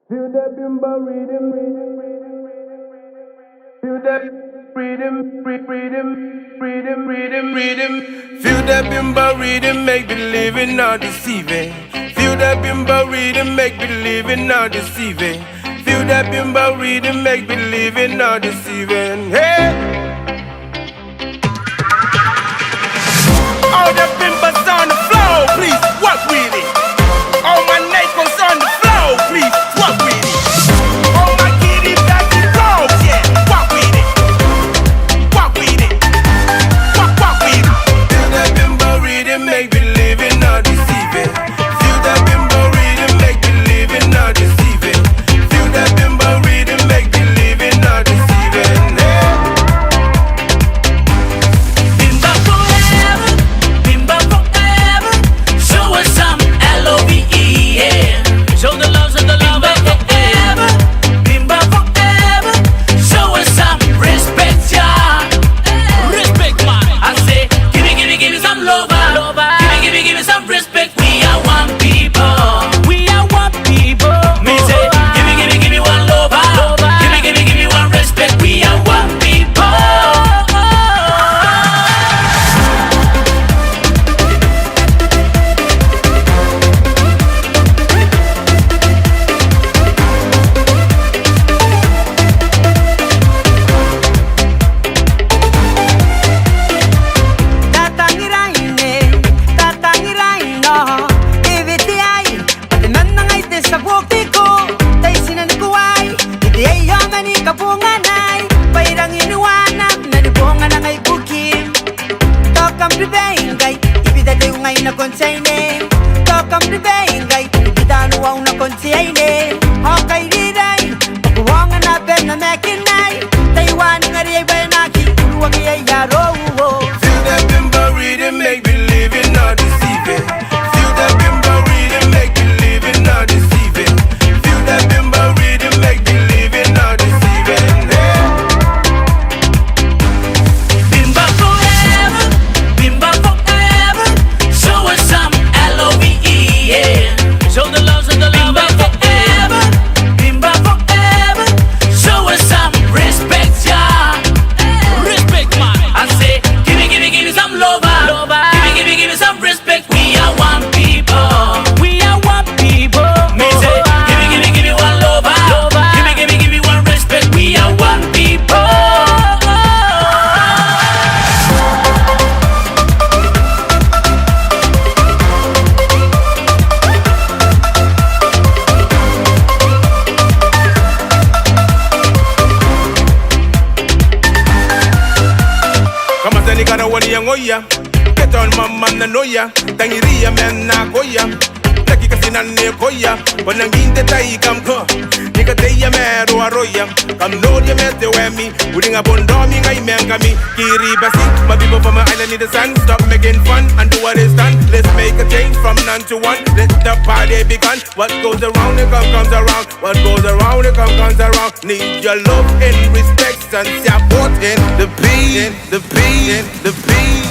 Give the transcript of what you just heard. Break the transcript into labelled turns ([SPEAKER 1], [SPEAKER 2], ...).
[SPEAKER 1] Feel that Bimba rhythm, feel that rhythm, rhythm. Feel that Bimba rhythm, make believing, not deceiving. Feel that Bimba rhythm, make believing, not deceiving. Feel that Bimba rhythm, make believing, not deceiving. Hey, all the Bimbas on the floor, please walk with it. All my niggas on the floor, please walk with it. All my Kiribati bros, yeah, walk with it. Walk with it. Walk with it. Feel that Bimba rhythm, make believing, not deceiving. Feel that Bimba rhythm, make believing, not deceiving. Feel that Bimba rhythm, make believing, not deceiving. Yeah.
[SPEAKER 2] Bimba forever, Bimba forever. Show us some L-O-V-E, yeah. Show the love forever, Bimba forever. Show us some respect, yeah. Respect, man. I say, give me some love, give me some respect. We are one people. We are one people. Me say, give me one love, give me one respect. We are one people. Tatangirain, no. Ivitiay, patinan na ngay din sa bukti ko. Tay sinanikuay, itiay yung ani kapunganay. Pairang iniwanag, nanibungan na ngay bukim. Tokam ribengay, ibidaday ngay na konsayne. Tokam ribengay, ibidanuwaw na konsayne. Okay diray, pakuwangan na ben na mekinay. Taiwan nga riyay bayanaki, uruwag iyay yaro.
[SPEAKER 1] Feel that Bimba rhythm, make believing, not deceiving. Feel that Bimba rhythm, make believing, not deceiving. Feel that Bimba rhythm, make believing, not deceiving. Yeah.
[SPEAKER 2] Bimba forever, Bimba forever. Show us some L-O-V-E, yeah. Show the love Bimba forever, Bimba forever. Show us some respect, yeah. Respect, man. I say, give me some love, give me some respect. We are one people. We are one people. Me say, give me one love, give me one respect. We are one people.
[SPEAKER 1] Kama sani kana wani ya ngoya, get on mama na noya, tangiria men na goya. Lagi kasi nane koya, wanang hindi tayo kamko. Nika teya mero aroya, kam lord ya mete wemi. Udi nga bondomi nga imengami. Kiribati, my people from my island in the sun. Stop making fun and do what is done. Let's make a change from none to one. Let the party begin. What goes around, it comes around. What goes around, it comes around. Need your love and respect and support in the beat, the beat, the beat.